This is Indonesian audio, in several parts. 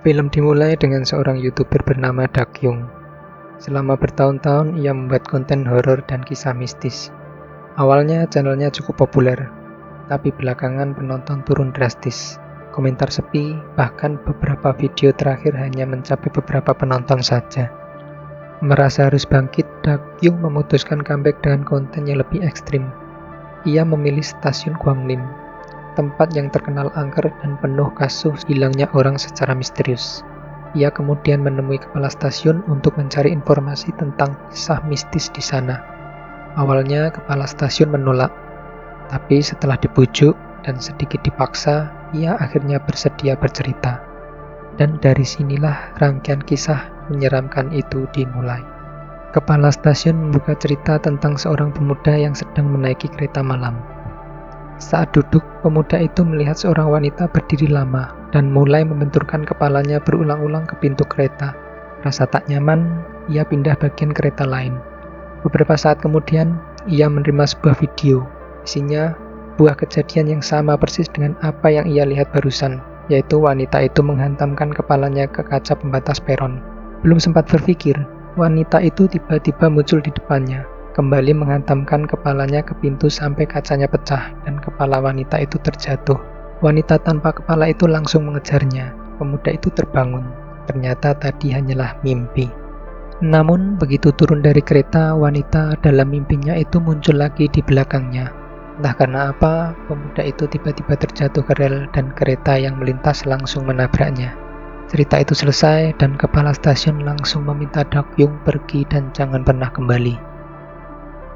Film dimulai dengan seorang YouTuber bernama Dakyung. Selama bertahun-tahun ia membuat konten horor dan kisah mistis. Awalnya channelnya cukup populer, tapi belakangan penonton turun drastis. Komentar sepi, bahkan beberapa video terakhir hanya mencapai beberapa penonton saja. Merasa harus bangkit, Dakyung memutuskan comeback dengan konten yang lebih ekstrim. Ia memilih stasiun Gwangnam, tempat yang terkenal angker dan penuh kasus hilangnya orang secara misterius. Ia kemudian menemui kepala stasiun untuk mencari informasi tentang kisah mistis di sana. Awalnya kepala stasiun menolak, tapi setelah dibujuk dan sedikit dipaksa, ia akhirnya bersedia bercerita. Dan dari sinilah rangkaian kisah menyeramkan itu dimulai. Kepala stasiun membuka cerita tentang seorang pemuda yang sedang menaiki kereta malam. Saat duduk, pemuda itu melihat seorang wanita berdiri lama dan mulai membenturkan kepalanya berulang-ulang ke pintu kereta. Rasa tak nyaman, ia pindah bagian kereta lain. Beberapa saat kemudian, ia menerima sebuah video. Isinya, buah kejadian yang sama persis dengan apa yang ia lihat barusan, yaitu wanita itu menghantamkan kepalanya ke kaca pembatas peron. Belum sempat berpikir, wanita itu tiba-tiba muncul di depannya, kembali menghantamkan kepalanya ke pintu sampai kacanya pecah dan kepala wanita itu terjatuh. Wanita tanpa kepala itu langsung mengejarnya. Pemuda itu terbangun. Ternyata tadi hanyalah mimpi. Namun begitu turun dari kereta, wanita dalam mimpinya itu muncul lagi di belakangnya. Entah karena apa, pemuda itu tiba-tiba terjatuh ke rel dan kereta yang melintas langsung menabraknya. Cerita itu selesai dan kepala stasiun langsung meminta Dakyung pergi dan jangan pernah kembali.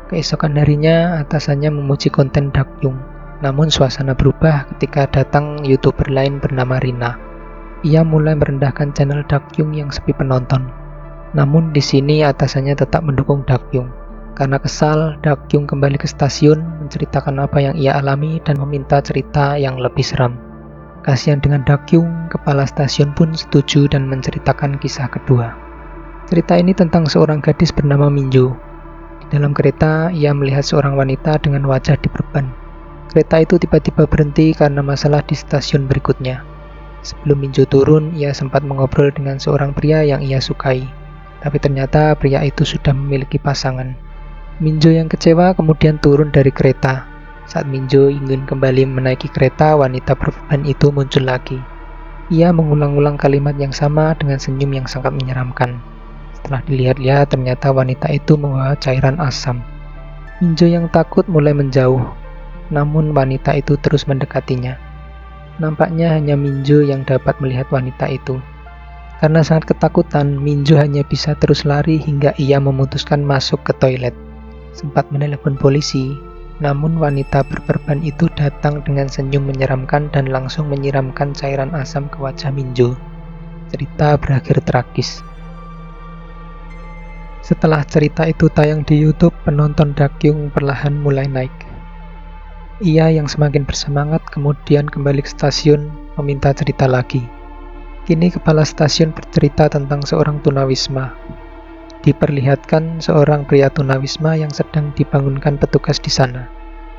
Keesokan harinya, atasannya memuji konten Dakyung. Namun suasana berubah ketika datang YouTuber lain bernama Rina. Ia mulai merendahkan channel Dakyung yang sepi penonton. Namun di sini atasannya tetap mendukung Dakyung. Karena kesal, Dakyung kembali ke stasiun, menceritakan apa yang ia alami dan meminta cerita yang lebih seram. Kasihan dengan Dakyung, kepala stasiun pun setuju dan menceritakan kisah kedua. Cerita ini tentang seorang gadis bernama Minjo. Di dalam kereta, ia melihat seorang wanita dengan wajah diperban. Kereta itu tiba-tiba berhenti karena masalah di stasiun berikutnya. Sebelum Minjo turun, ia sempat mengobrol dengan seorang pria yang ia sukai. Tapi ternyata pria itu sudah memiliki pasangan. Minjo yang kecewa kemudian turun dari kereta. Saat Minjo ingin kembali menaiki kereta, wanita berban itu muncul lagi. Ia mengulang-ulang kalimat yang sama dengan senyum yang sangat menyeramkan. Setelah dilihat-lihat, ternyata wanita itu membawa cairan asam. Minjo yang takut mulai menjauh, namun wanita itu terus mendekatinya. Nampaknya hanya Minjo yang dapat melihat wanita itu. Karena sangat ketakutan, Minjo hanya bisa terus lari hingga ia memutuskan masuk ke toilet. Sempat menelepon polisi, namun wanita berperban itu datang dengan senyum menyeramkan dan langsung menyiramkan cairan asam ke wajah Minjo. Cerita berakhir tragis. Setelah cerita itu tayang di YouTube, penonton Dakyung perlahan mulai naik. Ia yang semakin bersemangat kemudian kembali ke stasiun meminta cerita lagi. Kini kepala stasiun bercerita tentang seorang tunawisma. Diperlihatkan seorang pria tunawisma yang sedang dibangunkan petugas di sana.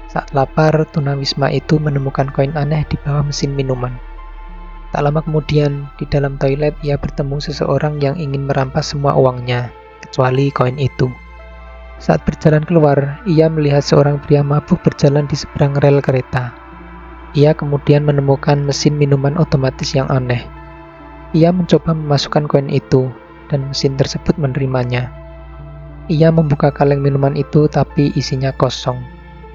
Saat lapar, tunawisma itu menemukan koin aneh di bawah mesin minuman. Tak lama kemudian, di dalam toilet ia bertemu seseorang yang ingin merampas semua uangnya, kecuali koin itu. Saat berjalan keluar, ia melihat seorang pria mabuk berjalan di seberang rel kereta. Ia kemudian menemukan mesin minuman otomatis yang aneh. Ia mencoba memasukkan koin itu, dan mesin tersebut menerimanya. Ia membuka kaleng minuman itu, tapi isinya kosong.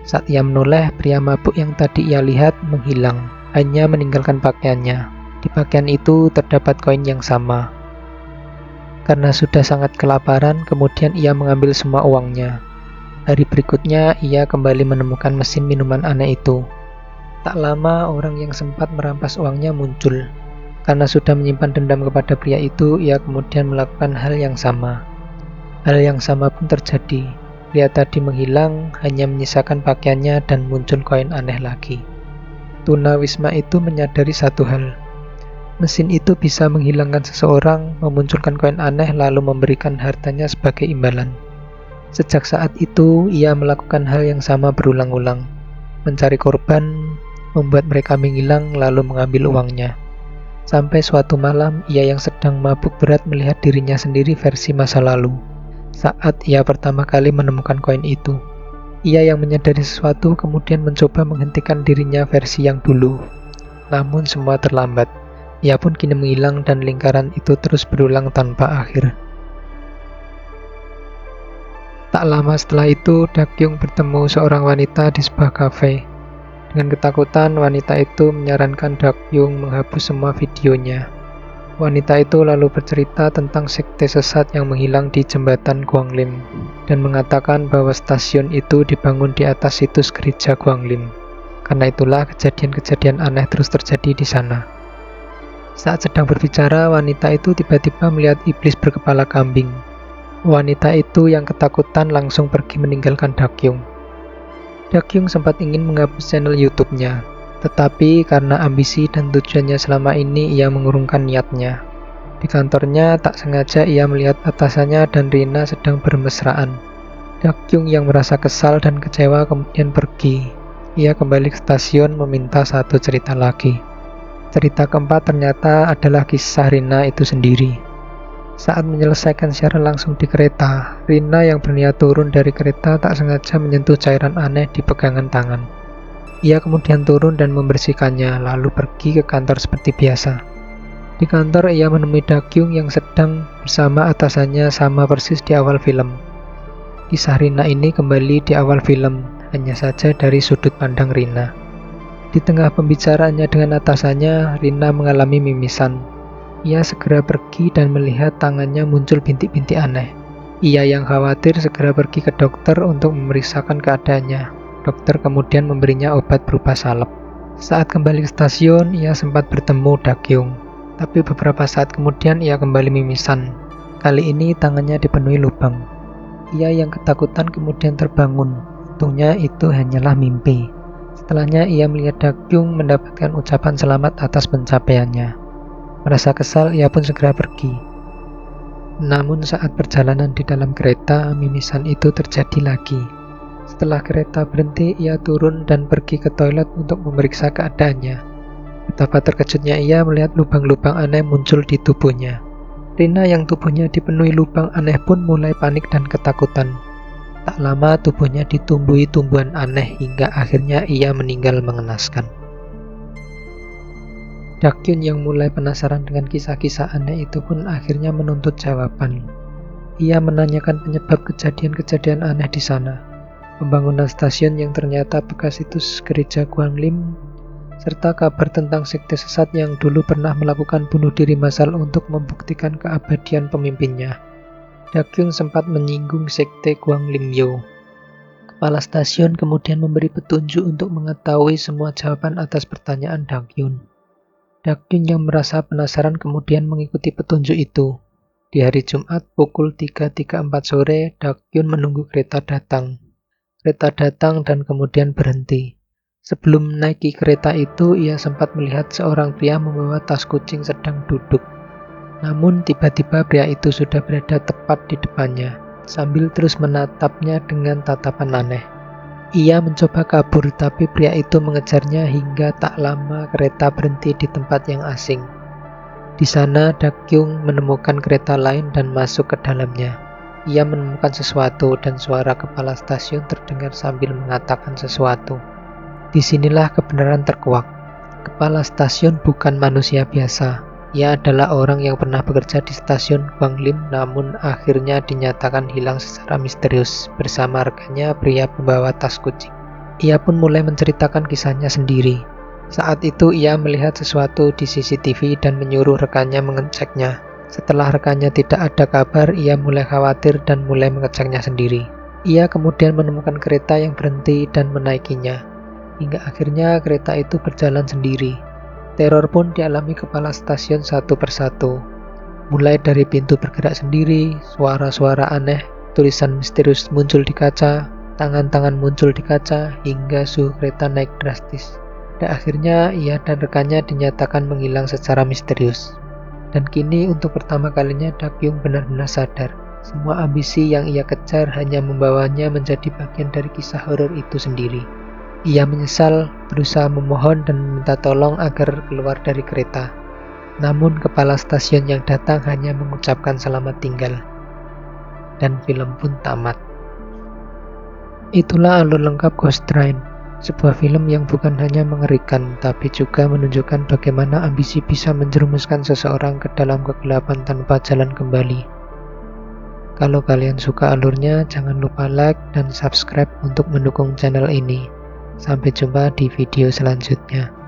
Saat ia menoleh, pria mabuk yang tadi ia lihat menghilang, hanya meninggalkan pakaiannya. Di pakaian itu terdapat koin yang sama. Karena sudah sangat kelaparan, kemudian ia mengambil semua uangnya. Hari berikutnya, ia kembali menemukan mesin minuman aneh itu. Tak lama, orang yang sempat merampas uangnya muncul. Karena sudah menyimpan dendam kepada pria itu, ia kemudian melakukan hal yang sama. Hal yang sama pun terjadi. Pria tadi menghilang, hanya menyisakan pakaiannya dan muncul koin aneh lagi. Tunawisma itu menyadari satu hal. Mesin itu bisa menghilangkan seseorang, memunculkan koin aneh lalu memberikan hartanya sebagai imbalan. Sejak saat itu, ia melakukan hal yang sama berulang-ulang. Mencari korban, membuat mereka menghilang lalu mengambil uangnya. Sampai suatu malam, ia yang sedang mabuk berat melihat dirinya sendiri versi masa lalu. Saat ia pertama kali menemukan koin itu, ia yang menyadari sesuatu kemudian mencoba menghentikan dirinya versi yang dulu. Namun semua terlambat. Ia pun kini menghilang dan lingkaran itu terus berulang tanpa akhir. Tak lama setelah itu, Dakyung bertemu seorang wanita di sebuah kafe. Dengan ketakutan, wanita itu menyarankan Dakyung menghapus semua videonya. Wanita itu lalu bercerita tentang sekte sesat yang menghilang di jembatan Guanglim dan mengatakan bahwa stasiun itu dibangun di atas situs gereja Guanglim. Karena itulah kejadian-kejadian aneh terus terjadi di sana. Saat sedang berbicara, wanita itu tiba-tiba melihat iblis berkepala kambing. Wanita itu yang ketakutan langsung pergi meninggalkan Dakyung. Dakyung sempat ingin menghapus channel YouTube-nya, tetapi karena ambisi dan tujuannya selama ini ia mengurungkan niatnya. Di kantornya tak sengaja ia melihat atasannya dan Rina sedang bermesraan. Dakyung yang merasa kesal dan kecewa kemudian pergi. Ia kembali ke stasiun meminta satu cerita lagi. Cerita keempat ternyata adalah kisah Rina itu sendiri. Saat menyelesaikan siaran langsung di kereta, Rina yang berniat turun dari kereta tak sengaja menyentuh cairan aneh di pegangan tangan. Ia kemudian turun dan membersihkannya, lalu pergi ke kantor seperti biasa. Di kantor ia menemui Dakyung yang sedang bersama atasannya sama persis di awal film. Kisah Rina ini kembali di awal film, hanya saja dari sudut pandang Rina. Di tengah pembicaraannya dengan atasannya, Rina mengalami mimisan. Ia segera pergi dan melihat tangannya muncul bintik-bintik aneh. Ia yang khawatir segera pergi ke dokter untuk memeriksakan keadaannya. Dokter kemudian memberinya obat berupa salep. Saat kembali ke stasiun, ia sempat bertemu Dakyung. Tapi beberapa saat kemudian ia kembali mimisan. Kali ini tangannya dipenuhi lubang. Ia yang ketakutan kemudian terbangun. Untungnya itu hanyalah mimpi. Setelahnya ia melihat Dakyung mendapatkan ucapan selamat atas pencapaiannya. Merasa kesal, ia pun segera pergi. Namun saat perjalanan di dalam kereta, mimisan itu terjadi lagi. Setelah kereta berhenti, ia turun dan pergi ke toilet untuk memeriksa keadaannya. Betapa terkejutnya ia melihat lubang-lubang aneh muncul di tubuhnya. Rina yang tubuhnya dipenuhi lubang aneh pun mulai panik dan ketakutan. Tak lama tubuhnya ditumbuhi tumbuhan aneh hingga akhirnya ia meninggal mengenaskan. Dakyun yang mulai penasaran dengan kisah-kisah aneh itu pun akhirnya menuntut jawaban. Ia menanyakan penyebab kejadian-kejadian aneh di sana, pembangunan stasiun yang ternyata bekas situs gereja Guanglim, serta kabar tentang sekte sesat yang dulu pernah melakukan bunuh diri massal untuk membuktikan keabadian pemimpinnya. Dakyung sempat menyinggung sekte Guanglimyo. Kepala stasiun kemudian memberi petunjuk untuk mengetahui semua jawaban atas pertanyaan Dakyun. Dakyun yang merasa penasaran kemudian mengikuti petunjuk itu. Di hari Jumat pukul 3.34 sore, Dakyun menunggu kereta datang. Kereta datang dan kemudian berhenti. Sebelum menaiki kereta itu, ia sempat melihat seorang pria membawa tas kucing sedang duduk. Namun tiba-tiba pria itu sudah berada tepat di depannya, sambil terus menatapnya dengan tatapan aneh. Ia mencoba kabur, tapi pria itu mengejarnya hingga tak lama kereta berhenti di tempat yang asing. Di sana Dakyung menemukan kereta lain dan masuk ke dalamnya. Ia menemukan sesuatu dan suara kepala stasiun terdengar sambil mengatakan sesuatu. Disinilah kebenaran terkuak. Kepala stasiun bukan manusia biasa. Ia adalah orang yang pernah bekerja di stasiun Guanglim namun akhirnya dinyatakan hilang secara misterius bersama rekannya pria pembawa tas kucing. Ia pun mulai menceritakan kisahnya sendiri. Saat itu ia melihat sesuatu di CCTV dan menyuruh rekannya mengeceknya. Setelah rekannya tidak ada kabar, ia mulai khawatir dan mulai mengeceknya sendiri. Ia kemudian menemukan kereta yang berhenti dan menaikinya. Hingga akhirnya kereta itu berjalan sendiri. Teror pun dialami kepala stasiun satu persatu. Mulai dari pintu bergerak sendiri, suara-suara aneh, tulisan misterius muncul di kaca, tangan-tangan muncul di kaca, hingga suhu kereta naik drastis. Dan akhirnya ia dan rekannya dinyatakan menghilang secara misterius. Dan kini untuk pertama kalinya Dakyung benar-benar sadar. Semua ambisi yang ia kejar hanya membawanya menjadi bagian dari kisah horor itu sendiri. Ia menyesal, berusaha memohon dan meminta tolong agar keluar dari kereta. Namun kepala stasiun yang datang hanya mengucapkan selamat tinggal. Dan film pun tamat. Itulah alur lengkap Ghost Train, sebuah film yang bukan hanya mengerikan, tapi juga menunjukkan bagaimana ambisi bisa menjerumuskan seseorang ke dalam kegelapan tanpa jalan kembali. Kalau kalian suka alurnya, jangan lupa like dan subscribe untuk mendukung channel ini. Sampai jumpa di video selanjutnya.